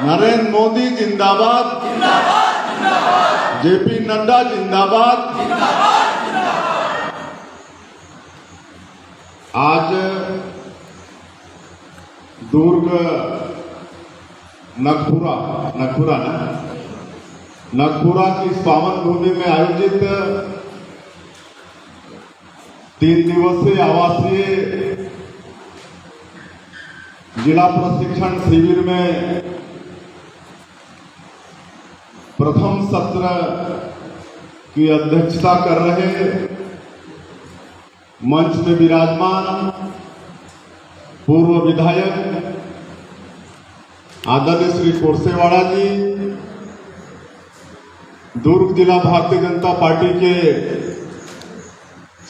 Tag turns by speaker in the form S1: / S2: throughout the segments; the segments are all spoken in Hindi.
S1: नरेंद्र मोदी जिंदाबाद, जेपी नड्डा जिंदाबाद। आज दुर्ग नगपुरा की इस पावन भूमि में आयोजित 3 दिवसीय आवासीय जिला प्रशिक्षण शिविर में प्रथम सत्र की अध्यक्षता कर रहे मंच में विराजमान पूर्व विधायक आदरणीय श्री कोरसेवाड़ा जी, दुर्ग जिला भारतीय जनता पार्टी के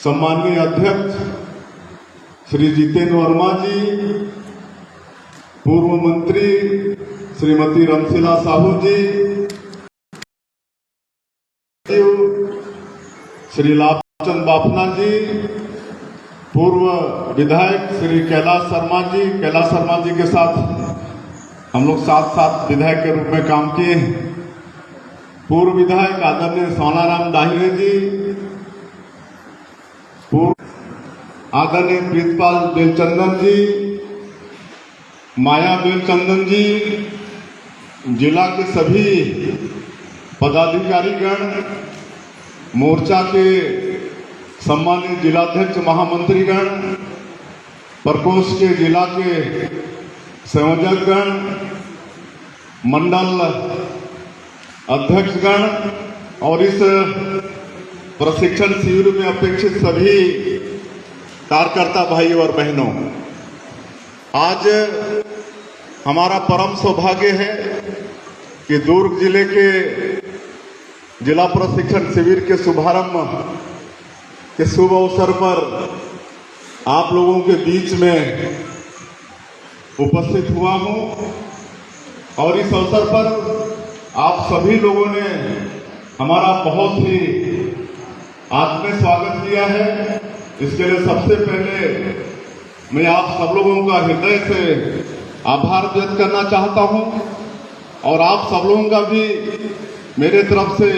S1: सम्माननीय अध्यक्ष श्री जितेंद्र वर्मा जी, पूर्व मंत्री श्रीमती रमशिला साहू जी, श्री लाभचंद बाफना जी, पूर्व विधायक श्री कैलाश शर्मा जी के साथ हम लोग साथ विधायक के रूप में काम किए हैं। पूर्व विधायक आदरणीय सोनाराम दाहिरे जी, पूर्व आदरणीय प्रीतपाल बेलचंदन जी, माया बेलचंदन जी, जिला के सभी पदाधिकारीगण, मोर्चा के सम्मानित जिलाध्यक्ष महामंत्रीगण, प्रकोष्ठ के जिला के संयोजकगण, मंडल अध्यक्षगण और इस प्रशिक्षण शिविर में अपेक्षित सभी कार्यकर्ता भाई और बहनों, आज हमारा परम सौभाग्य है कि दुर्ग जिले के जिला प्रशिक्षण शिविर के शुभारंभ के शुभ अवसर पर आप लोगों के बीच में उपस्थित हुआ हूं और इस अवसर पर आप सभी लोगों ने हमारा बहुत ही आत्मीय स्वागत किया है। इसके लिए सबसे पहले मैं आप सब लोगों का हृदय से आभार व्यक्त करना चाहता हूं और आप सब लोगों का भी मेरे तरफ से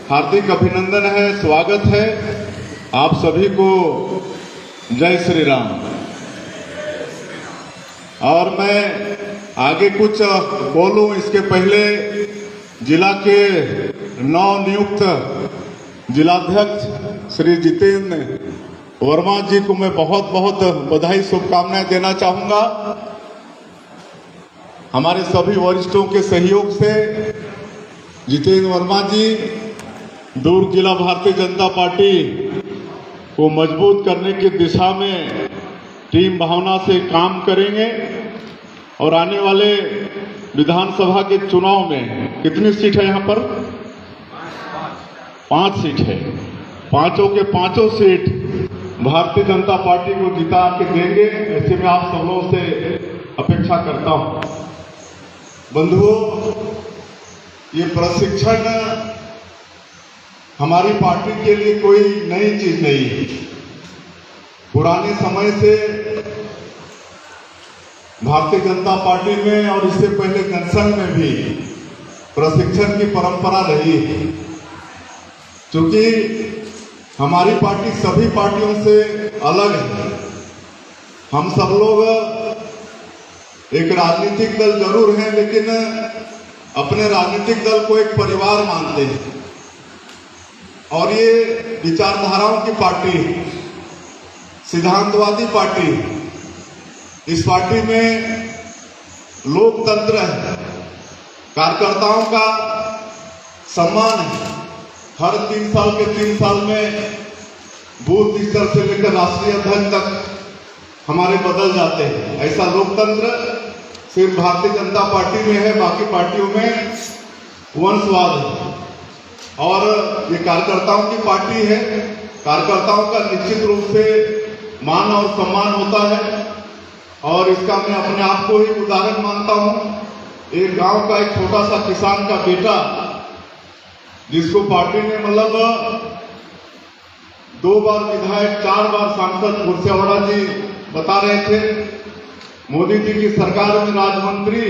S1: हार्दिक अभिनंदन है, स्वागत है। आप सभी को जय श्री राम। और मैं आगे कुछ बोलूं इसके पहले जिला के नवनियुक्त जिलाध्यक्ष श्री जितेंद्र वर्मा जी को मैं बहुत बहुत बधाई शुभकामनाएं देना चाहूंगा। हमारे सभी वरिष्ठों के सहयोग से जितेंद्र वर्मा जी दुर्ग जिला भारतीय जनता पार्टी को मजबूत करने की दिशा में टीम भावना से काम करेंगे और आने वाले विधानसभा के चुनाव में कितनी सीट है यहाँ पर? 5 सीट है। पांचों के पांचों सीट भारतीय जनता पार्टी को जिता के देंगे, ऐसे में आप सब लोगों से अपेक्षा करता हूं। बंधुओं, ये प्रशिक्षण हमारी पार्टी के लिए कोई नई चीज नहीं है। पुराने समय से भारतीय जनता पार्टी में और इससे पहले जनसंघ में भी प्रशिक्षण की परंपरा रही है। क्योंकि हमारी पार्टी सभी पार्टियों से अलग है। हम सब लोग एक राजनीतिक दल जरूर हैं, लेकिन अपने राजनीतिक दल को एक परिवार मानते हैं और ये विचारधाराओं की पार्टी है, सिद्धांतवादी पार्टी। इस पार्टी में लोकतंत्र है, कार्यकर्ताओं का सम्मान है। हर 3 साल के 3 साल में बूथ स्तर से लेकर राष्ट्रीय अध्यक्ष तक हमारे बदल जाते हैं। ऐसा लोकतंत्र सिर्फ भारतीय जनता पार्टी में है, बाकी पार्टियों में वंशवाद है। और ये कार्यकर्ताओं की पार्टी है। कार्यकर्ताओं का निश्चित रूप से मान और सम्मान होता है और इसका मैं अपने आप को ही उदाहरण मानता हूं। एक गांव का एक छोटा सा किसान का बेटा, जिसको पार्टी ने मतलब 2 बार विधायक, 4 बार सांसद कोरसेवाड़ा जी बता रहे थे, मोदी जी की सरकार में राज्य मंत्री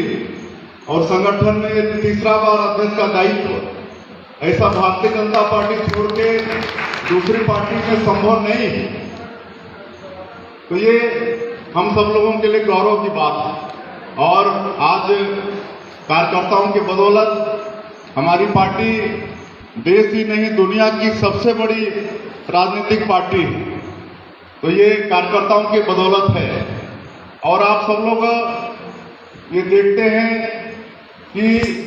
S1: और संगठन में तीसरा बार अध्यक्ष का दायित्व ऐसा भारतीय जनता पार्टी छोड़ के दूसरी पार्टी में संभव नहीं। तो ये हम सब लोगों के लिए गौरव की बात है। और आज कार्यकर्ताओं की बदौलत हमारी पार्टी देश ही नहीं दुनिया की सबसे बड़ी राजनीतिक पार्टी है। तो ये कार्यकर्ताओं की बदौलत है। और आप सब लोग ये देखते हैं कि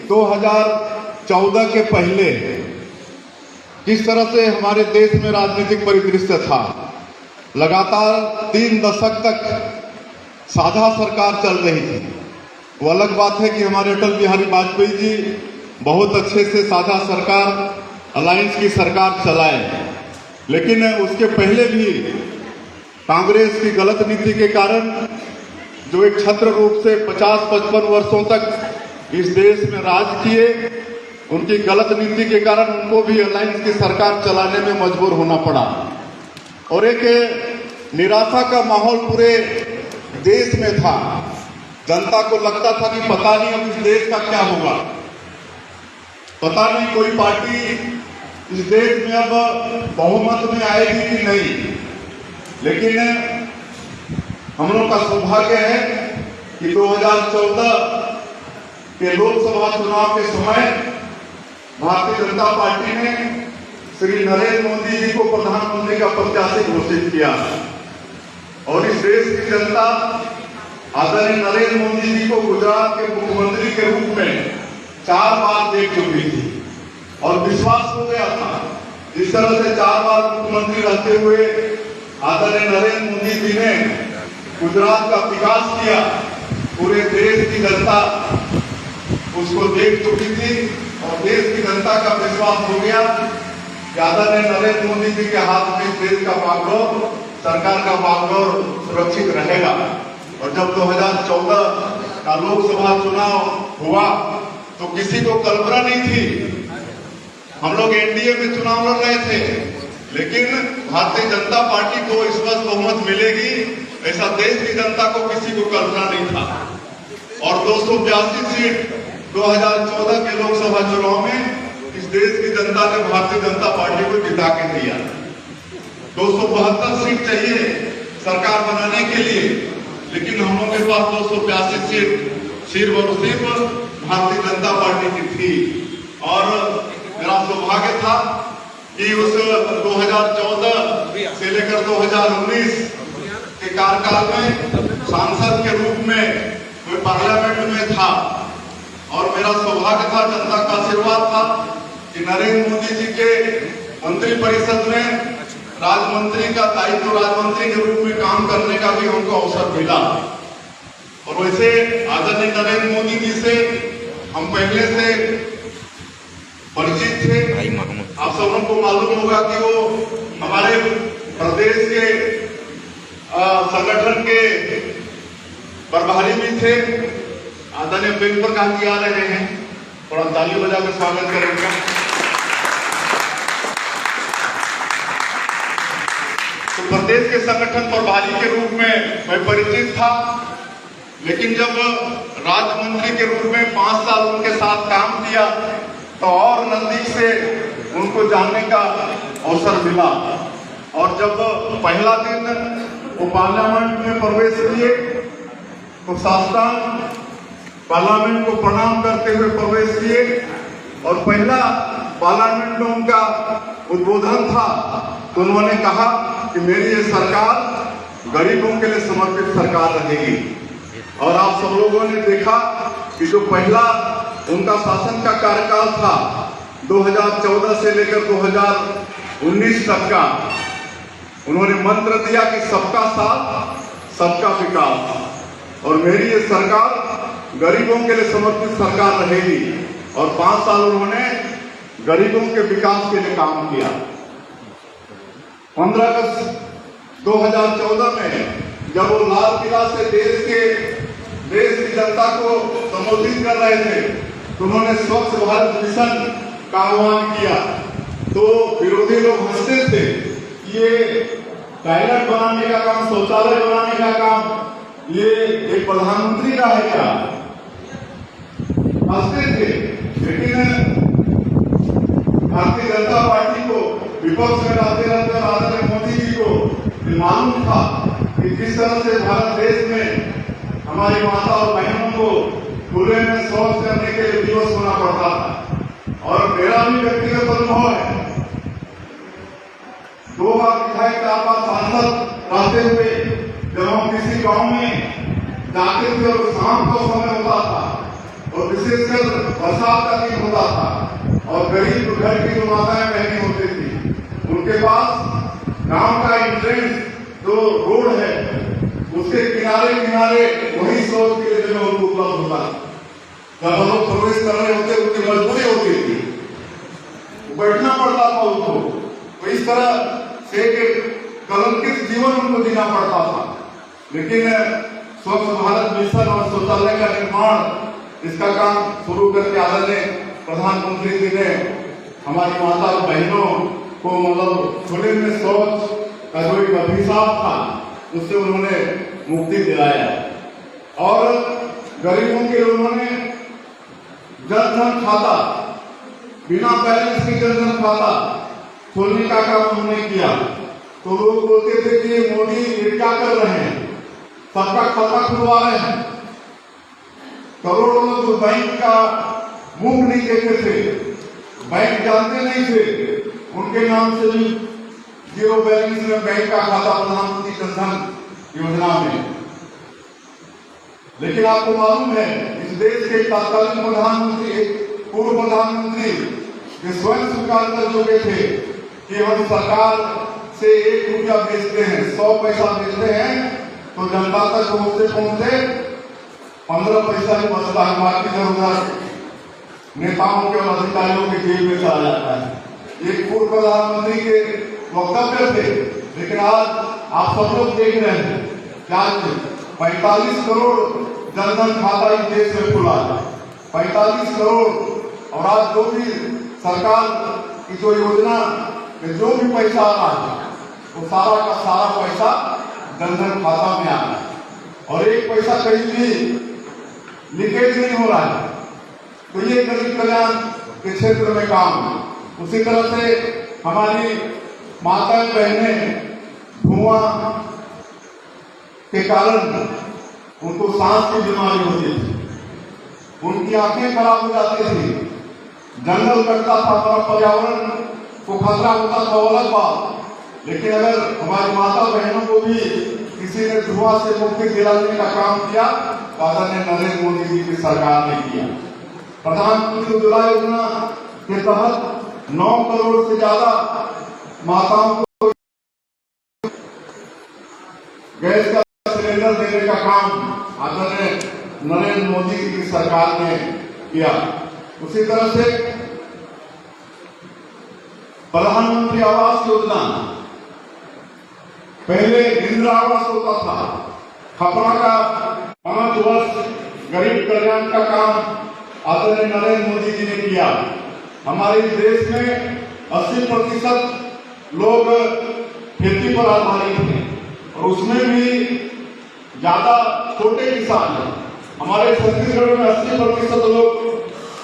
S1: 2014 के पहले किस तरह से हमारे देश में राजनीतिक परिदृश्य था। लगातार 3 दशक तक साझा सरकार चल रही थी। वो अलग बात है कि हमारे अटल बिहारी वाजपेयी जी बहुत अच्छे से साझा सरकार अलायंस की सरकार चलाए, लेकिन उसके पहले भी कांग्रेस की गलत नीति के कारण जो एक छत्र रूप से 50-55 वर्षों तक इस देश में राज किए, उनकी गलत नीति के कारण उनको भी अलायंस की सरकार चलाने में मजबूर होना पड़ा। और एक निराशा का माहौल पूरे देश में था। जनता को लगता था कि पता नहीं अब इस देश का क्या होगा, पता नहीं कोई पार्टी इस देश में अब बहुमत में आएगी कि नहीं। लेकिन हम लोग का सौभाग्य है कि 2014 के लोकसभा चुनाव के समय भारतीय जनता पार्टी ने श्री नरेंद्र मोदी जी को प्रधानमंत्री का प्रत्याशी घोषित किया। और इस देश की जनता आदरणीय नरेंद्र मोदी जी को गुजरात के मुख्यमंत्री के रूप में 4 बार देख चुकी थी और विश्वास हो गया था। जिस तरह से 4 बार मुख्यमंत्री रहते हुए आदरणीय नरेंद्र मोदी जी ने गुजरात का विकास किया, पूरे देश की जनता उसको देख चुकी थी और देश की जनता का विश्वास हो गया कि आदरणीय नरेंद्र मोदी जी के हाथ में देश का बागडोर, सरकार का बागडोर सुरक्षित रहेगा। और जब 2014 का लोकसभा चुनाव हुआ तो किसी को कल्पना नहीं थी। हम लोग एनडीए में चुनाव लड़ रहे थे, लेकिन भारतीय जनता पार्टी को इस वर्ष बहुमत मिलेगी ऐसा देश की जनता को किसी को कल्पना नहीं था। और 282 सीट 2014 के लोकसभा चुनाव में इस देश की जनता ने भारतीय जनता पार्टी को जिता के दिया। 272 सीट चाहिए सरकार बनाने के लिए, लेकिन हम लोग के पास 282 सीट सिर्फ और सिर्फ भारतीय जनता पार्टी की थी। और मेरा सौभाग्य था कि उस 2014 से लेकर 2019 के कार्यकाल में सांसद के रूप में मैं पार्लियामेंट में था। और मेरा सौभाग्य था, जनता का आशीर्वाद था कि नरेंद्र मोदी जी के मंत्रिपरिषद में राजमंत्री का दायित्व राजमंत्री के रूप में काम करने का भी हमको अवसर मिला। और वैसे आदरणीय नरेंद्र मोदी जी से हम पहले से परिचित थे। आप सब लोगों को मालूम होगा कि वो हमारे प्रदेश के संगठन के प्रभारी भी थे। आदरणीय प्रेम प्रकाश जी आ रहे हैं, थोड़ा ताली बजा कर स्वागत करेंगे। तो प्रदेश के संगठन प्रभारी के रूप में मैं परिचित था, लेकिन जब राज्य मंत्री के रूप में 5 साल उनके साथ काम किया तो और नजदीक से उनको जानने का अवसर मिला। और जब पहला दिन वो पार्लियामेंट में प्रवेश किए तो साष्टांग पार्लियामेंट को प्रणाम करते हुए प्रवेश किए। और पहला पार्लियामेंट में उनका उद्बोधन था तो उन्होंने कहा कि मेरी ये सरकार गरीबों के लिए समर्पित सरकार रहेगी। और आप सब लोगों ने देखा कि जो पहला उनका शासन का कार्यकाल था 2014 से लेकर 2019 तक का, उन्होंने मंत्र दिया कि सबका साथ सबका विकास। और मेरी ये सरकार गरीबों के लिए समर्पित सरकार रहेगी। और 5 साल उन्होंने गरीबों के विकास के लिए काम किया। 15 अगस्त 2014 में जब वो लाल किला से देश की जनता को संबोधित कर रहे थे तो उन्होंने स्वच्छ भारत मिशन का आह्वान किया। तो विरोधी लोग हंसते थे, ये टॉयलेट बनाने का काम, शौचालय बनाने का काम ये एक प्रधानमंत्री का है क्या? हंसते थे, लेकिन भारतीय जनता पार्टी को विपक्ष में रहते रहते और आदरणीय मोदी जी को ये मालूम था कि किस तरह से भारत देश में हमारी माता और बहनों को खुले में शौच करने के लिए दिवस होना पड़ता था। और मेरा भी व्यक्तिगत अनुभव है, 2 बार विधायक, 4 बार सांसद रहते हुए जब हम किसी गांव में जाते थे और शाम का समय होता था और विशेषकर बरसात का दिन होता था और गरीब घर की जो माताएं बहनें होती थी, उनके पास गांव का एंट्रेंस जो रोड है उसके किनारे किनारे वही शौच के लिए जगह उनको उपलब्ध होता था। जब हम लोग प्रवेश कर रहे होते उनकी मजबूरी होती थी, बैठना पड़ता था उनको, तो इस तरह से कलंकित जीवन उनको जीना पड़ता था। लेकिन स्वच्छ भारत मिशन और शौचालय का निर्माण, इसका काम शुरू करके आदरणीय प्रधानमंत्री जी ने हमारी माता और बहनों को मतलब खुले में शौच का जो एक अभिशाप था उससे उन्होंने मुक्ति दिलाया और गरीबों के लिए उन्होंने जन धन खाता, बिना बैलेंस के जन धन खाता खोलने का काम उन्होंने किया। तो लोग बोलते थे कि मोदी ये क्या कर रहे हैं, सबका खाता खुलवा रहे हैं। करोड़ों लोग बैंक का मुंह नहीं देखते थे, बैंक जानते नहीं थे, उनके नाम से भी 0 बैलेंस में बैंक का खाता प्रधानमंत्री जन धन योजना में। लेकिन आपको मालूम है इस देश के तत्कालीन प्रधानमंत्री, पूर्व प्रधानमंत्री ये स्वयं स्वीकार कर चुके थे कि हम सरकार से 1 रुपया बेचते हैं, 100 पैसा बेचते हैं तो जनता तक पहुंचते पहुंचते 15 पैसा ही बचता है, बाकी जरूरत नेताओं के और अधिकारियों के जेब में चला जाता है। एक पूर्व प्रधानमंत्री के वक्तव्य थे, लेकिन आज आप सब लोग देख रहे हैं क्या 45 करोड़ जनधन खाता इस देश में खुला है, 45 करोड़। और आज जो भी सरकार की जो योजना में जो भी पैसा आ रहा है वो सारा का सारा पैसा जनधन खाता में आ रहा है और 1 पैसा कहीं भी लीकेज नहीं हो रहा है। तो ये गरीब कल्याण के क्षेत्र में काम है। उसी तरह से हमारी माताएं बहनें धुआं के कारण उनको सांस की बीमारी होती थी, उनकी आंखें खराब हो जाती थी, जंगल कटता था, हमारा पर्यावरण को खतरा होता था, अलग बात। लेकिन अगर हमारी माता बहनों को भी किसी ने धुआं से मुक्ति दिलाने का काम किया तो आदरणीय नरेंद्र मोदी जी की सरकार ने किया। प्रधानमंत्री उज्ज्वला योजना के तहत 9 करोड़ से ज्यादा माताओं को गैस का सिलेंडर देने का काम आदरणीय नरेंद्र मोदी जी की सरकार ने किया। उसी तरह से प्रधानमंत्री आवास योजना, पहले इंदिरा आवास होता था, खपरा का 5 वर्ष गरीब कल्याण का काम आदरणीय नरेंद्र मोदी जी ने किया। हमारे देश में 80% लोग खेती पर आधारित हैं और उसमें भी ज्यादा छोटे किसान हैं। हमारे छत्तीसगढ़ में 80% लोग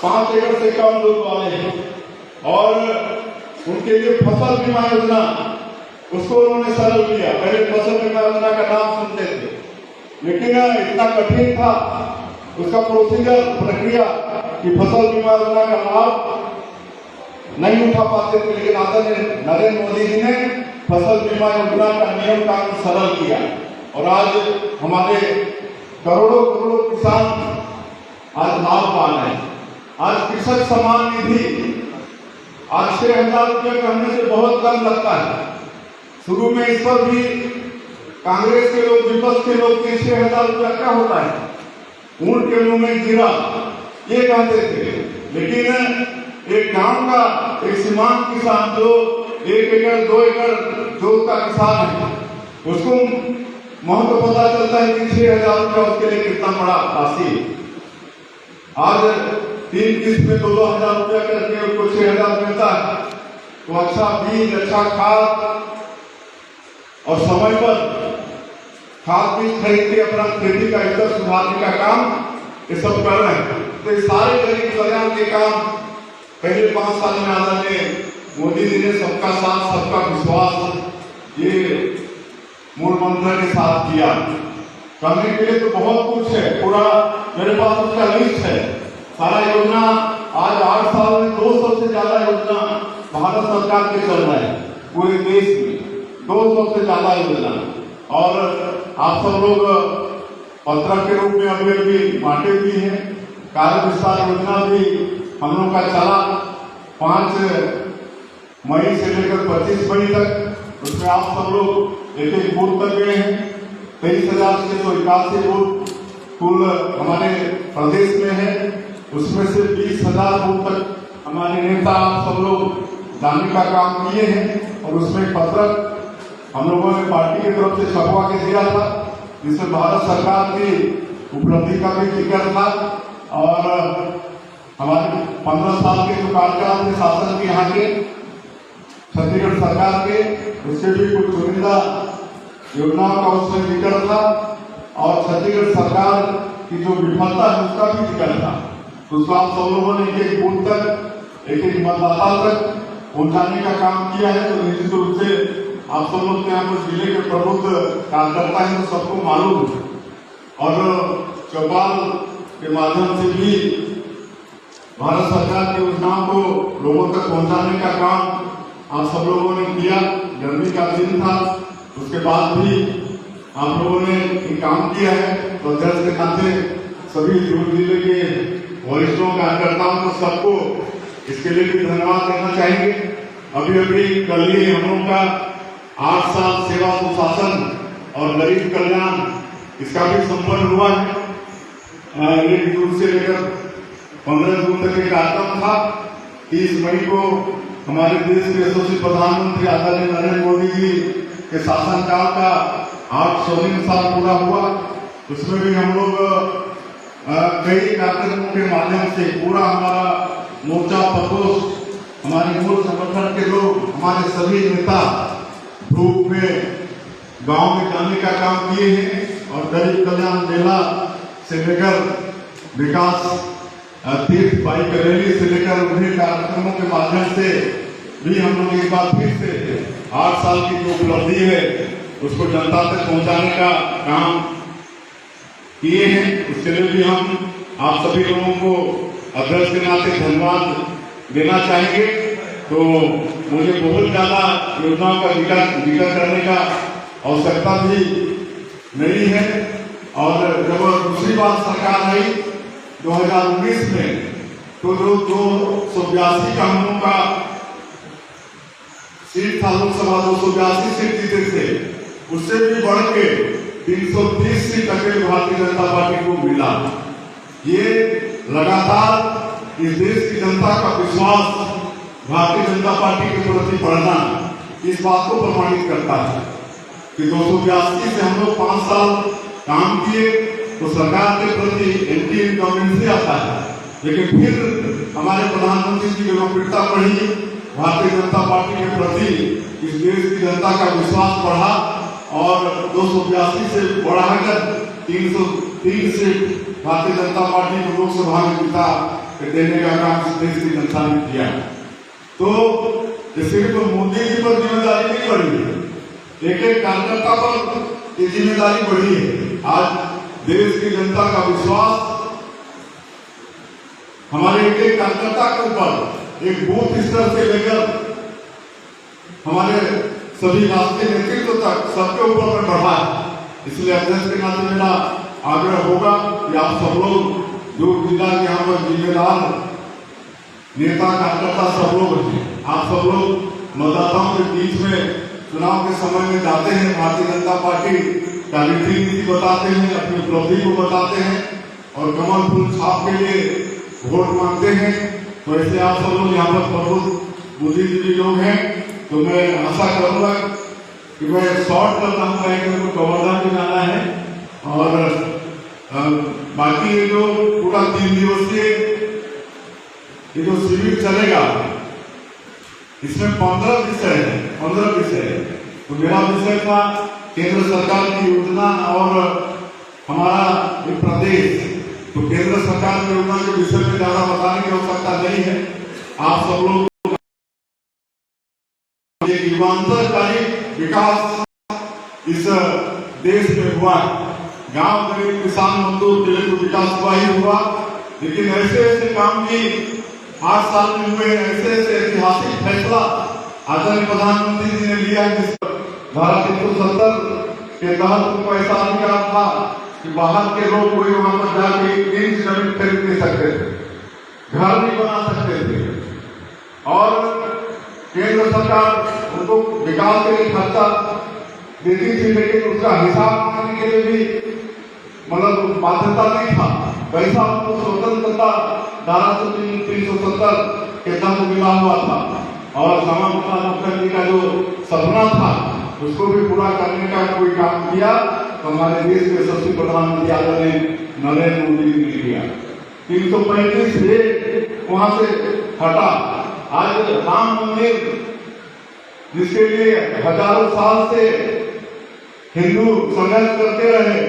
S1: 5 एकड़ से कम लोग वाले हैं और उनके लिए फसल बीमा योजना उसको उन्होंने सरल किया। पहले फसल बीमा योजना का नाम सुनते थे, लेकिन इतना कठिन था उसका प्रोसीजर, प्रक्रिया कि फसल बीमा योजना का लाभ नहीं उठा पाते थे। लेकिन आदरणीय नरेंद्र मोदी जी ने फसल बीमा योजना का नियम कानून सरल किया और आज हमारे करोड़ों करोड़ों किसान आज लाभवान है। आज कृषक सम्मान निधि आज 6,000 रुपये कहने से बहुत कम लगता है। शुरू में इस पर भी कांग्रेस के लोग, विपक्ष के लोग 6,000 रुपया क्या होता है, ऊंट के मुंह में जीरा, ये कहते थे। लेकिन एक गांव का एक सीमांत किसान जो 1 एकड़ 2 एकड़ जोत का किसान है, उसको महत्व पता चलता है कि 6,000 रुपया उसके लिए कितना बड़ा राशि। आज 3 किस्त में 2-2 हजार रुपया करके उसको 6,000 मिलता है। तो अच्छा बीज, अच्छा खाद और समय पर खाद बीज खरीद के अपना खेती का स्तर सुधारने का काम ये सब कर रहे हैं। तो ये सारे गरीब कल्याण के काम पहले 5 साल में आदरणीय मोदी जी ने सबका साथ सबका विश्वास ये मूल मंत्र के साथ किया। करने के लिए तो बहुत कुछ है, पूरा मेरे पास उसका लिस्ट है। सारा योजना आज 8 साल में 200 से ज्यादा योजना भारत सरकार के चल रहा है पूरे देश में, 200 से ज्यादा योजना। और आप सब लोग पत्रक के रूप में अभी अभी बांटे भी हैं। कार्य विस्तार योजना भी हम लोग का चला 5 मई से लेकर 25 मई तक। उसमें आप सब लोग एक एक बूथ तक गए हैं। 23,681 बूथ कुल हमारे प्रदेश में है। उसमें से 20,000 बूथ तक हमारे नेता आप सब लोग जाने का काम किए हैं। और उसमें पत्रक हम लोगों ने पार्टी की तरफ से छपवा के दिया था, जिसमें भारत सरकार की उपलब्धि का भी जिक्र था और हमारे 15 साल के जो कार्यकाल थे शासन के यहाँ के छत्तीसगढ़ सरकार के, उससे भी कुछ चुनिंदा योजनाओं का उसमें जिक्र था। और छत्तीसगढ़ सरकार की जो विफलता है उसका भी जिक्र था। तो उसको आप सब लोगों ने एक एक बूथ तक एक एक मतदाता तक पहुंचाने का काम किया है। तो निश्चित रूप से आप सब लोग के यहाँ पर जिले के प्रमुख कार्यकर्ता हैं तो सबको मालूम है। और चौपाल के माध्यम से भी भारत सरकार की योजनाओं को लोगों तक पहुंचाने का काम आप सब लोगों ने किया। गर्मी का दिन था, उसके बाद भी आप लोगों ने ये काम किया है। तो अध्यक्ष के नाते सभी जिले के वरिष्ठों कार्यकर्ताओं को सबको इसके लिए भी धन्यवाद देना चाहेंगे। अभी अभी कल ही हम लोग का 8 साल सेवा सुशासन और गरीब कल्याण इसका भी संपन्न हुआ है। 1 जून से लेकर 15 जून तक एक कार्यक्रम था। 30 मई को हमारे देश के यशस्वी प्रधानमंत्री आदरणीय नरेंद्र मोदी जी के शासनकाल का 800 साल पूरा हुआ। उसमें भी हम लोग कई कार्यक्रमों के माध्यम से पूरा हमारा मोर्चा प्रकोष्ठ हमारे मूल संगठन के लोग हमारे सभी नेता ग्रुप में गांव में जाने का काम किए हैं। और गरीब कल्याण मेला से लेकर विकास तीर्थ बाइक रैली से लेकर विभिन्न कार्यक्रमों के माध्यम से भी हम लोग एक बार फिर से 8 साल की जो उपलब्धि है उसको जनता तक पहुंचाने का काम किए हैं। उसके लिए भी हम आप सभी लोगों को अध्यक्ष के नाते धन्यवाद देना चाहेंगे। तो मुझे बहुत ज्यादा योजनाओं का जिक्र करने का आवश्यकता भी नहीं है। और जब दूसरी बार सरकार आई 2019 में तो जो 282 का हम लोग का सीट था, लोकसभा 282 सीट जीते थे, उससे भी बढ़ के 330 सीट अकेले भारतीय जनता पार्टी को मिला। ये लगातार इस देश की जनता का विश्वास भारतीय जनता पार्टी के प्रति बढ़ना इस बात को प्रमाणित करता है कि 282 से हम लोग 5 साल काम किए तो सरकार के प्रति एंटी इनकम्बेंसी आता है। लेकिन फिर हमारे प्रधानमंत्री जी की लोकप्रियता बढ़ी, भारतीय जनता पार्टी के प्रति इस देश की जनता का विश्वास बढ़ा और 282 से बढ़ाकर 303 से भारतीय जनता पार्टी को लोकसभा में जीता देने का काम इस देश की जनता ने किया। तो सिर्फ मोदी जी पर जिम्मेदारी नहीं बढ़ी है, एक एक कार्यकर्ता पर ये जिम्मेदारी बढ़ी है। आज देश की जनता का विश्वास हमारे एक एक कार्यकर्ता के ऊपर एक बूथ स्तर से लेकर हमारे सभी राष्ट्रीय नेतृत्व तक सबके ऊपर में बढ़ा है। इसलिए अध्यक्ष के नाते मेरा आग्रह होगा कि आप सब लोग जो जिला के यहाँ पर जिम्मेदार नेता कार्यकर्ता सब लोग हैं, आप सब लोग मतदाताओं के बीच में चुनाव के समय में जाते हैं, भारतीय जनता पार्टी का नीति बताते हैं, अपनी उपलब्धि को बताते हैं और कमल फूल छाप के लिए वोट मांगते हैं। तो ऐसे आप सब लोग यहाँ पर प्रबुद्ध बुद्धिजीवी लोग हैं। तो मैं आशा करूंगा कि मैं शॉर्ट करता हूँ, क्योंकि कवर्धा में जाना है। और बाकी ये जो पूरा 3 दिवसीय ये जो शिविर चलेगा इसमें 15 विषय है, 15 विषय। तो मेरा विषय था केंद्र सरकार की योजना और हमारा ये प्रदेश तो केंद्र सरकार की योजना के विषय में ज्यादा बताने की आवश्यकता नहीं है। आप सब लोग युगांतरकारी विकास इस देश में हुआ। गांव गरीब किसान मजदूर के लिए तो विकास हुआ ही हुआ, लेकिन ऐसे ऐसे काम भी 8 साल में हुए, ऐसे ऐसे ऐतिहासिक फैसला आदरणीय प्रधानमंत्री जी ने लिया है, जिस धारा 370 के तहत उनको ऐसा अधिकार था कि बाहर के लोग कोई वहां पर जाके 1 इंच जमीन खरीद नहीं सकते थे, घर नहीं बना सकते थे, और केंद्र सरकार उनको विकास के लिए खर्चा देती थी, लेकिन उसका हिसाब मांगने के लिए भी मतलब बाध्यता नहीं था। पैसा उनको स्वतंत्रता धारा 370 के तहत मिला हुआ था, और श्यामा प्रसाद मुखर्जी का जो सपना था उसको भी पूरा करने का कोई काम किया तो हमारे देश के यशस्वी प्रधानमंत्री आदरणीय नरेंद्र मोदी जी ने किया। 335 वहां से हटा। आज राम मंदिर जिसके लिए हजारों साल से हिंदू संघर्ष करते रहे,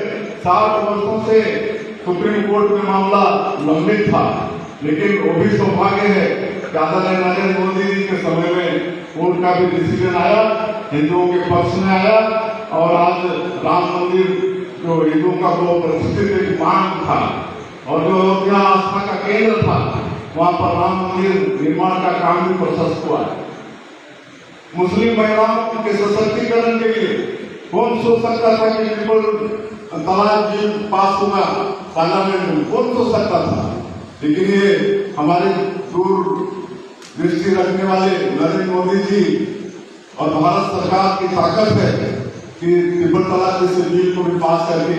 S1: 60 वर्षों से सुप्रीम कोर्ट में मामला लंबित था, लेकिन वो भी सौभाग्य है कि आदरणीय नरेंद्र मोदी जी के समय में कोर्ट का भी डिसीजन आया, हिंदुओं के पक्ष में आया, और आज राम मंदिर जो हिंदुओं का वो प्रतिष्ठित एक मांग था और जो अयोध्या आस्था का केंद्र था, वहां पर राम मंदिर निर्माण का काम भी प्रशस्त हुआ है। मुस्लिम महिलाओं के सशक्तिकरण के लिए कौन सोच सकता था कि ट्रिपल तलाक बिल पास होगा पार्लियामेंट में, कौन सोच सकता था? लेकिन ये हमारे दूर दृष्टि रखने वाले नरेंद्र मोदी जी और भारत सरकार की ताकत है कि ट्रिपल तलाक जैसे बिल को भी पास करके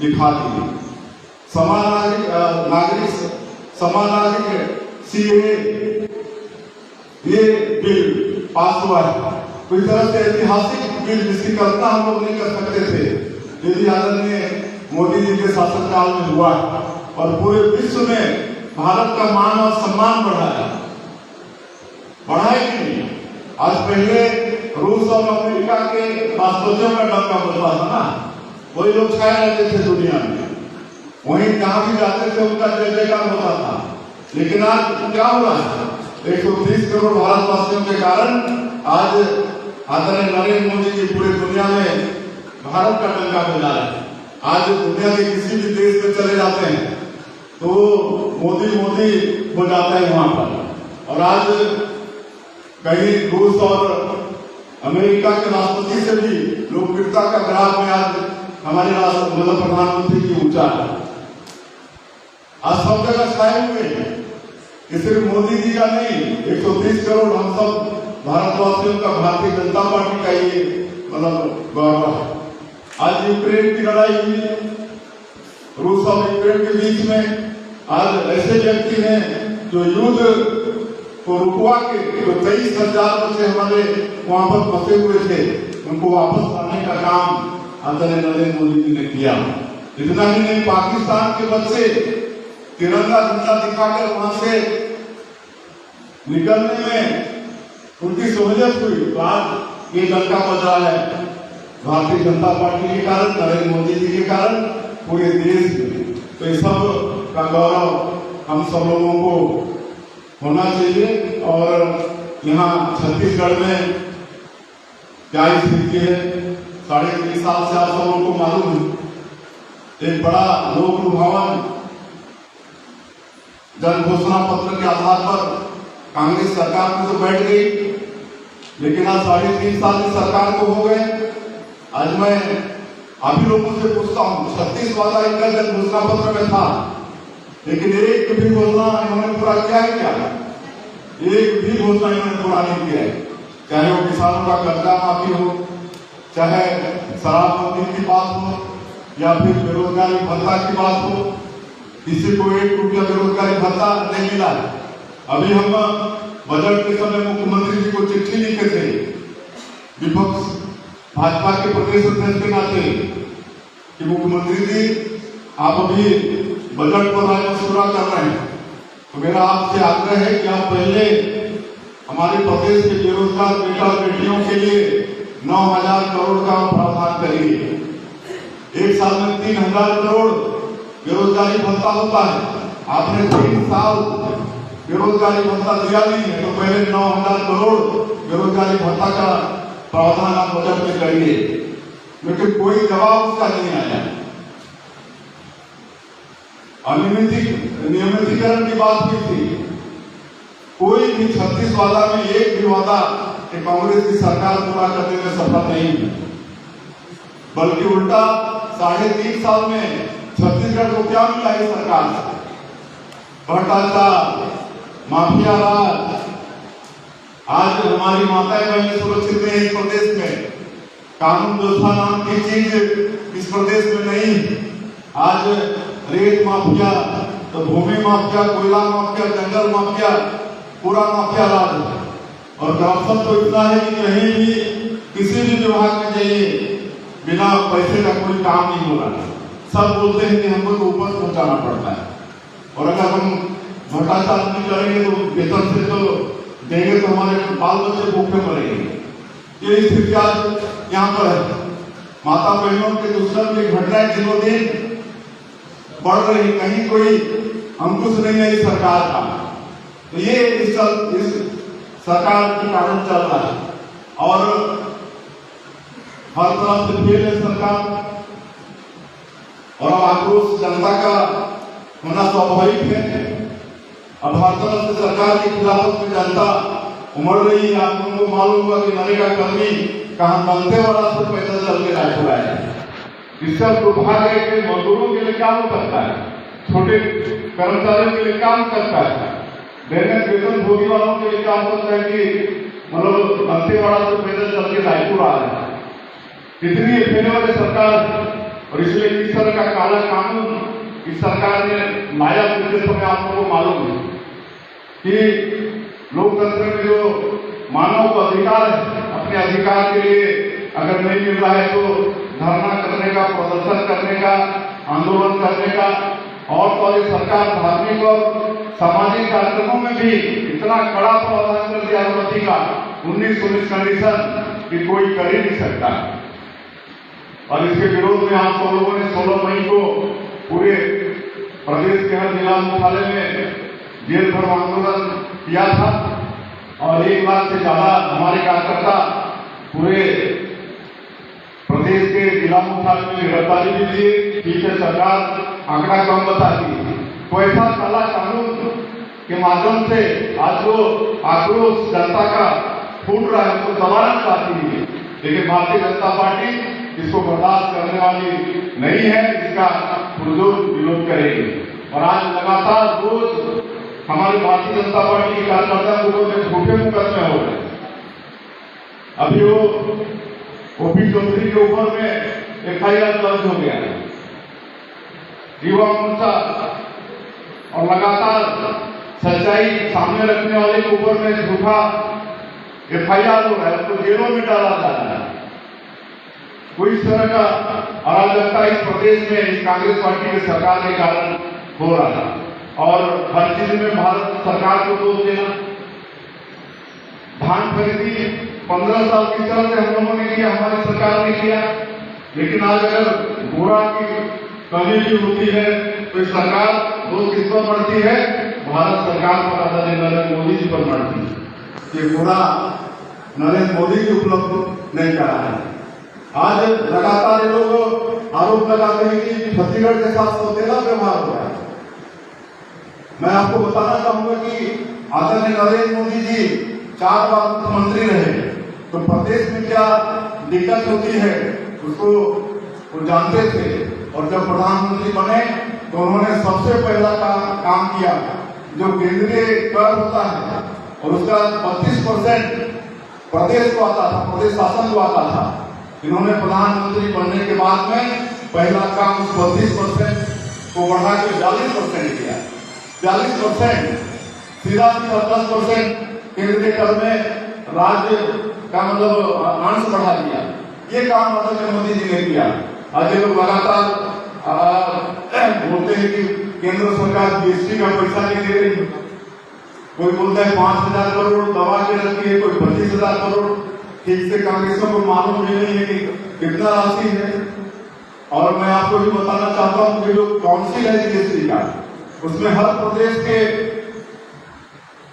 S1: दिखा दिए। समान नागरिक सीए ये बिल पास हुआ है, तो इस तरह से ऐतिहासिक बिल जिसकी कल्पना हम लोग नहीं कर सकते थे, यदि आदरणीय मोदी जी के शासनकाल में हुआ, और पूरे विश्व में भारत का मान और सम्मान बढ़ा ही नहीं। आज पहले रूस और अमेरिका के राष्ट्रध्वजों का डंका बजता था ना, वही लोग छाए रहते थे दुनिया में, वहीं जहां भी जाते थे उनका जय जयकार होता था। लेकिन आज क्या हो रहा है? 130 करोड़ भारतवासियों के कारण आज आदरणीय नरेंद्र मोदी जी पूरे दुनिया में भारत का डंका बजा रहे हैं। आज दुनिया के किसी भी देश में चले जाते हैं तो मोदी मोदी हो जाता है वहां पर, और आज कहीं रूस और अमेरिका के राष्ट्रपति से भी लोकप्रियता का ग्राफ में आज हमारे मतलब प्रधानमंत्री की ऊंचा है। आज सब जगह छाए हुए हैं, सिर्फ मोदी जी का नहीं, 130 करोड़ हम सब भारतवासियों का, भारतीय जनता पार्टी का ये मतलब गौरव है। आज यूक्रेन की लड़ाई हुई, रूस और यूक्रेन के बीच में, आज ऐसे व्यक्ति हैं जो युद्ध को रुकवा के, जो 23,000 बच्चे हमारे वहां पर फंसे हुए थे, उनको वापस लाने का काम आदरणीय नरेंद्र मोदी जी ने किया। इतना ही नहीं, पाकिस्तान के बच्चे तिरंगा झंडा दिखाकर वहां से निकलने में उनकी सहूलियत हुई, तो आज ये डंका बज रहा है भारतीय जनता पार्टी के कारण, नरेंद्र मोदी जी के कारण पूरे देश में। तो ये सब का गौरव हम सब लोगों को होना चाहिए। और यहाँ छत्तीसगढ़ में क्या स्थिति है, 3.5 साल से आप सब लोगों को मालूम है, एक बड़ा लोक लुभावन जन घोषणा पत्र के आधार पर कांग्रेस सरकार में तो बैठ गई, लेकिन आज 3.5 साल की सरकार को हो गए। आज मैं आप ही लोगों से पूछता हूँ, 36 वादा इनका जन घोषणा पत्र में था, लेकिन एक भी घोषणा इन्होंने पूरा किया है क्या? एक भी घोषणा इन्होंने पूरा नहीं किया है। चाहे वो किसानों का कर्जा माफी हो, चाहे शराबबंदी की बात हो, या फिर बेरोजगारी भत्ता की बात हो, किसी को 1 रुपया बेरोजगारी भत्ता नहीं मिला है। अभी हम बजट के समय मुख्यमंत्री जी को चिट्ठी लिखे थे, विपक्ष भाजपा के प्रदेश अध्यक्ष के नाते, कि मुख्यमंत्री जी आप अभी बजट पर राय मशुरा कर रहे हैं, तो मेरा आपसे आग्रह है कि आप पहले हमारे प्रदेश के बेरोजगार बेटा बेटियों के लिए 9,000 करोड़ का प्रावधान करिए। एक साल में 3,000 करोड़ बेरोजगारी भत्ता होता है, आपने 3 साल बेरोजगारी भत्ता दिया नहीं है, तो पहले 9,000 करोड़ बेरोजगारी भत्ता का प्रावधान आप बजट में करिए, लेकिन कोई जवाब उसका नहीं आया। नियमितीकरण की बात की थी, कोई भी 36 वादा में एक भी वादा कांग्रेस की सरकार पूरा करने में सफल नहीं है, बल्कि उल्टा 3.5 साल में छत्तीसगढ़ को क्या मिला है सरकार से? भ्रष्टाचार, माफिया राज। आज हमारी माताएं बहनें सुरक्षित नहीं इस प्रदेश में, कानून व्यवस्था नाम की चीज इस प्रदेश में नहीं। आज रेत माफिया, तो भूमि माफिया, कोयला माफिया, जंगल माफिया, पूरा माफिया राज है। और करप्शन तो इतना है कि कहीं भी किसी भी विभाग में जाइए, बिना पैसे का कोई काम नहीं हो रहा। सब बोलते हैं कि हमको तो ऊपर पहुंचाना पड़ता है, और अगर हम भ्रष्टाचार नहीं करेंगे तो वेतन से तो देंगे तो हमारे बाल बच्चे भूखे मरेंगे। ये स्थिति आज यहाँ पर है। माता बहनों के दुष्कर्म की घटनाएं दिनों दिन बढ़ रही, कहीं कोई अंकुश नहीं है इस सरकार का। तो ये इस सरकार के कारण चल रहा है, और हर तरफ से फेल है सरकार, और आक्रोश जनता का होना स्वाभाविक है। अब हर तरफ से सरकार की खिलाफत में जनता उमड़ रही है। आप लोगों को मालूम होगा कि नरेगा कर्मी कहाँ दंतेवाड़ा से पैदल चल के रायपुर आए, इससे दुर्भाग्य है कि मजदूरों के लिए क्या हो सकता है, छोटे कर्मचारियों के लिए क्या हो सकता है, दैनिक वेतन भोगी वालों के लिए क्या हो सकता है कि मतलब दंतेवाड़ा से पैदल चल के रायपुर आ रहे हैं। इतनी फेले वाली सरकार, और इसलिए इस तरह का काला कानून इस सरकार ने लाया। पिछले समय आप लोगों को मालूम है कि लोकतंत्र में जो मानव का अधिकार है, अपने अधिकार के लिए अगर नहीं मिल रहा है तो धरना करने का, प्रदर्शन करने का, आंदोलन करने का। और तो ये सरकार धार्मिक और सामाजिक कार्यक्रमों में भी इतना कड़ा प्रावधान कर दिया अनुमति का, 19-19 कंडीशन कि कोई कर ही नहीं सकता। और इसके विरोध में आप सब लोगों ने 16 मई को पूरे प्रदेश के हर जिला मुख्यालय में जेल भरो आंदोलन किया था, और 1 लाख से ज्यादा हमारे कार्यकर्ता पूरे प्रदेश के जिला मुख्यालय में गिरफ्तारी भी दिए। ठीक है, सरकार आंकड़ा कम बताती है, तो ऐसा काला कानून के माध्यम से आज जो आक्रोश जनता का फूट रहा है उसको दबाना चाहती है, लेकिन भारतीय जनता पार्टी इसको बर्दाश्त करने वाली नहीं है, इसका पुरजोर विरोध करेगी। और आज लगातार रोज हमारी भारतीय जनता पार्टी के कार्यकर्ता को झूठे मुकदमे हो रहे हैं। अभी वो ओपी चौधरी के ऊपर में FIR दर्ज हो गया है, युवा मोर्चा, और लगातार सच्चाई सामने रखने वाले के ऊपर में झूठा FIR हो रहा है, तो जेलों में डाला जा रहा है। कोई इस तरह का अराजकता इस प्रदेश में इस कांग्रेस पार्टी की सरकार के कारण हो रहा है, और हर चीज में भारत सरकार को दोष देना। धान खरीदी 15 साल की तरह से हम लोगों ने किया, हमारी सरकार ने किया, लेकिन आज अगर बोरा की कमी भी होती है तो सरकार दोष किस पर बढ़ती है? भारत सरकार पर, आदरणीय नरेंद्र मोदी जी पर बढ़ती है। ये पूरा नरेंद्र मोदी जी उपलब्ध नहीं करा है। आज लगातार ये लोग आरोप लगाते हैं कि छत्तीसगढ़ के साथ सौतेला व्यवहार हो रहा है। मैं आपको बताना चाहूंगा कि आदरणीय नरेंद्र मोदी जी 4 बार मुख्यमंत्री रहे, तो प्रदेश में क्या दिक्कत होती है उसको वो जानते थे, और जब प्रधानमंत्री बने तो उन्होंने सबसे पहला काम किया जो केंद्रीय कर होता है और उसका 32% प्रदेश को आता था, प्रदेश शासन को आता था। इन्होंने प्रधानमंत्री बनने के बाद में पहला काम उस 32% को बढ़ा के 42% किया। 42% सीधा 10% केंद्रीय कर में राज्य का मतलब अंश बढ़ा दिया। ये काम आदरणीय मोदी जी ने किया। आज ये लोग लगातार बोलते हैं कि केंद्र सरकार GST का पैसा नहीं दे रही। कोई बोलता है 5,000 करोड़ दबा के रखी है, कोई 25,000 करोड़। ठीक से कांग्रेसों को मालूम भी नहीं है कि कितना राशि है। और मैं आपको भी बताना चाहता हूं कि जो काउंसिल है जीएसटी का, उसमें हर प्रदेश के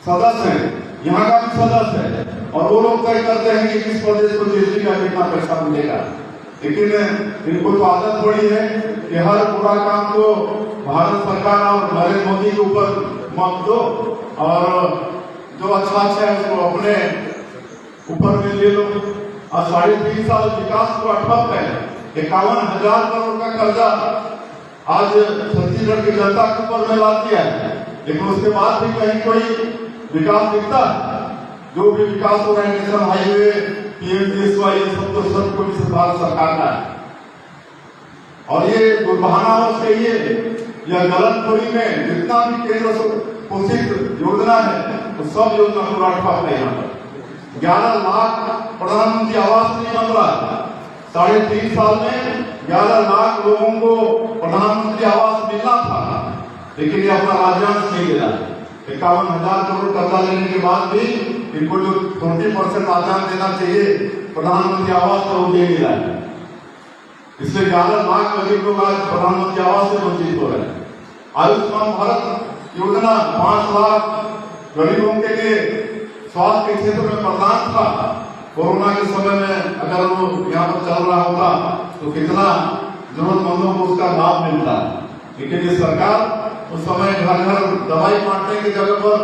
S1: सदस्य हैं, यहाँ का भी सदस्य है, और वो लोग तय करते हैं कि किस प्रदेश को जीएसटी का कितना पैसा मिलेगा। लेकिन इनको तो आदत पड़ी है कि हर पूरा काम को भारत सरकार और नरेंद्र मोदी के ऊपर मत दो, और जो अच्छा है उसको अपने ऊपर में ले लो। और 3.5 साल विकास को ठप है, 51,000 करोड़ का कर्जा आज छत्तीसगढ़ की जनता के ऊपर में ला दिया है, लेकिन उसके बाद भी कहीं कोई विकास दिखता है? जो भी विकास हो रहा है, नेशनल हाईवे, पीएमजीएसवाई, ये सब तो सब कुछ भारत सरकार का है। और ये दुर्भावनाओं से यह गलतफहमी में जितना भी केंद्र पोषित योजना है, तो सब योजना पूरा ठप है। यहाँ पर 11 लाख प्रधानमंत्री आवास नहीं बन रहा है। 3.5 साल में 11 लाख लोगों को प्रधानमंत्री आवास मिलना था, लेकिन ये अपना राज्यांश नहीं दे रहा है। 51,000 करोड़ कर्जा लेने के बाद भी इनको जो 20% आजाद देना चाहिए प्रधानमंत्री आवास को दे नहीं रहा है। इसलिए 11 लाख गरीब लोग आज प्रधानमंत्री आवास से वंचित हो रहे हैं। आयुष्मान भारत योजना 5 लाख गरीबों के लिए स्वास्थ्य के क्षेत्र में प्रदान था। कोरोना के समय में अगर वो यहाँ पर चल रहा होता तो कितना जरूरतमंदों को उसका लाभ मिलता। लेकिन ये सरकार उस समय घर घर दवाई बांटने की जगह पर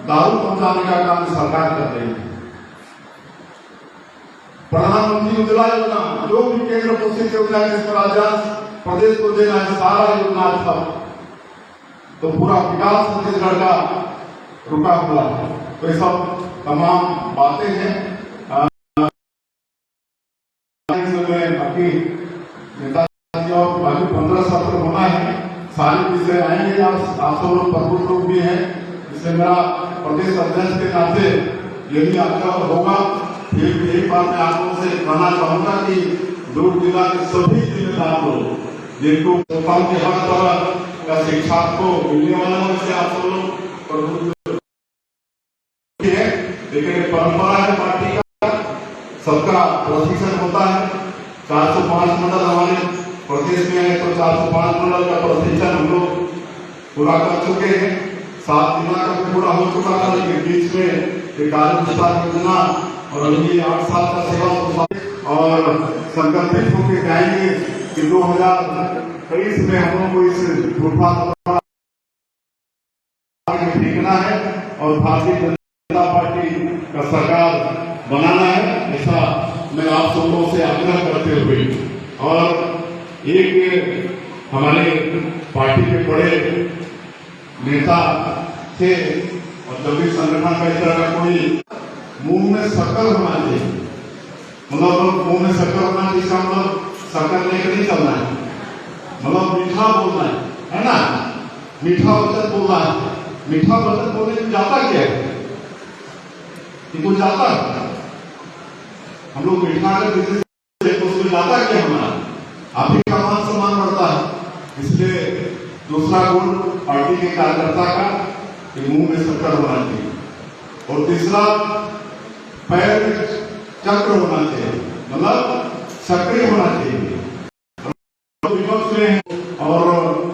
S1: दारू पहुंचाने का काम सरकार कर रही है। प्रधानमंत्री उज्ज्वला योजना, जो भी केंद्र पोषित योजना है जिसमें राज्यांश प्रदेश को देना है, सारा योजना सब तो पूरा विकास छत्तीसगढ़ का रुका हुआ है। तो ये सब तमाम बातें हैं। बाकी नेताजी और बाकी 15 सत्र होना है, सारे विषय आएंगे। आप सब लोग प्रबुद्ध लोग भी हैं, इसलिए मेरा प्रदेश अध्यक्ष के नाते यही आग्रह होगा। फिर एक बार मैं आप लोगों से कहना चाहूंगा कि दुर्ग जिला के सभी जिम्मेदार लोग जिनको कम के हर तरह का शिक्षा को मिलने वाला है, से आप लोग प्रबुद्ध है। लेकिन परंपरा है पार्टी का, सबका प्रशिक्षण होता है। 405 मंडल हमारे प्रदेश में है, तो 405 मंडल का प्रशिक्षण हम लोग पूरा कर चुके हैं। 7 जिला का पूरा हो चुका था, लेकिन बीच में एक विस्तार योजना और अभी 8 साल का सेवा और संकल्पित होकर जाएंगे कि 2023 में हम लोग को इस फुटपाथ फेंकना है और भारतीय जनता पार्टी का सरकार बनाना है। ऐसा मैं आप सब लोगों से आग्रह करते हुए, और एक हमारे पार्टी के बड़े नेता थे, और जब भी संगठन का इस तरह का कोई मुंह में शक्कर होना चाहिए, मतलब मुंह में शक्कर होना चाहिए, इसका मतलब शक्कर लेकर नहीं चलना है, मतलब मीठा बोलना है ना, मीठा वचन बोलना है। मीठा वचन बोलने में जाता क्या है? कुछ जाता है? हम लोग मीठा कर तो उसमें जाता क्या हमारा? आप ही का मान सम्मान बढ़ता है। इसलिए दूसरा गुण पार्टी के कार्यकर्ता का कि मुंह में शक्कर होना चाहिए, और तीसरा पैर में चक्र होना चाहिए, मतलब सक्रिय होना चाहिए। विपक्ष में और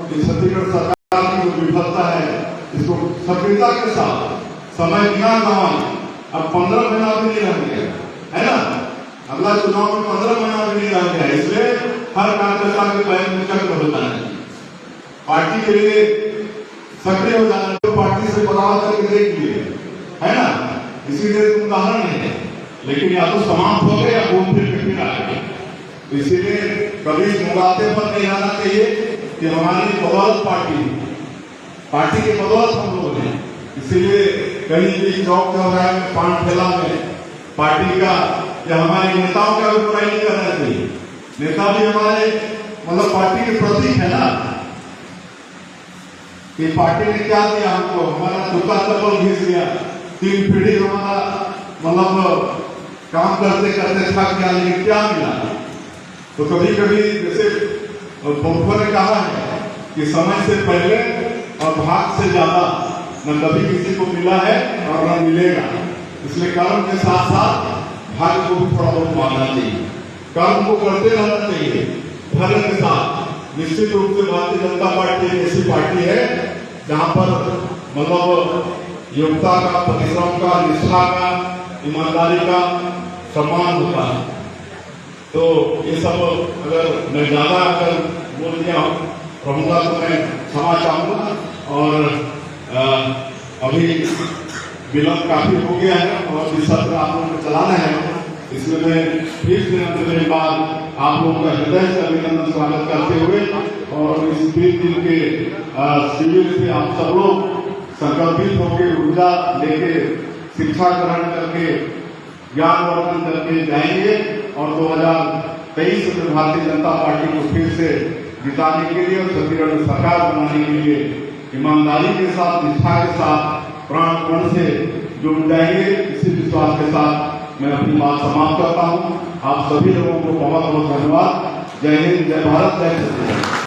S1: छत्तीसगढ़ सरकार की जो विफलता है, इसको सक्रियता के साथ समय बिना गंवाए, अब 15 महीना भी नहीं रह गया है ना, अगला चुनाव में 15 महीना भी नहीं रह गया। इसलिए हर कार्यकर्ता के पैर में चक्र होता है, पार्टी के लिए सक्रिय हो जाना, तो पार्टी से बदलाव करके देख लिए है ना, इसीलिए उदाहरण नहीं है। लेकिन या तो समाप्त हो गए या घूम फिर आ गए। इसीलिए कभी मुगाते पर नहीं आना चाहिए कि हमारी बदौलत पार्टी की बदौलत हम लोग हैं। इसीलिए कहीं भी चौक चौराहे में, पान ठेला में पार्टी का या हमारे नेताओं का भी बुराई नहीं करना चाहिए। नेता भी हमारे मतलब पार्टी के प्रतीक है ना, कि पार्टी ने क्या दिया हमको, हमारा जूता चप्पल घिस दिया, 3 पीढ़ी हमारा मतलब काम करते करते थक गया, लेकिन क्या मिला? तो कभी कभी जैसे पंखों ने कहा है कि समय से पहले और भाग से ज्यादा न कभी किसी को मिला है और न मिलेगा। इसलिए कर्म के साथ साथ भाग्य को भी थोड़ा बहुत मानना चाहिए, कर्म को करते रहना चाहिए। धर्म के साथ। निश्चित रूप से भारतीय जनता पार्टी एक ऐसी पार्टी है जहां पर मतलब योग्यता का, परिश्रम का, निष्ठा का, ईमानदारी का सम्मान होता है। तो ये सब अगर मैं ज्यादा अगर बोल दिया रहूंगा तो मैं क्षमा चाहूंगा। और अभी विलंब काफी हो गया है और जिस सत्र आप लोगों को चलाना है इसमें मैं फिर से एक बार आप लोगों का हृदय से अभिनंदन स्वागत करते हुए और इस 3 दिन के शिविर से आप सब लोग संकल्पित होकर ऊर्जा लेके शिक्षा ग्रहण करके ज्ञानवर्धन करके जाएंगे और 2023 में भारतीय जनता पार्टी को फिर से जिताने के लिए और छत्तीसगढ़ में सरकार बनाने के लिए ईमानदारी के साथ, निष्ठा के साथ, प्राणपण से जुड़ जाएंगे। इसी विश्वास के साथ मैं अपनी बात समाप्त करता हूँ। आप सभी लोगों को बहुत बहुत धन्यवाद। जय हिंद, जय भारत, जय छत्तीसगढ़।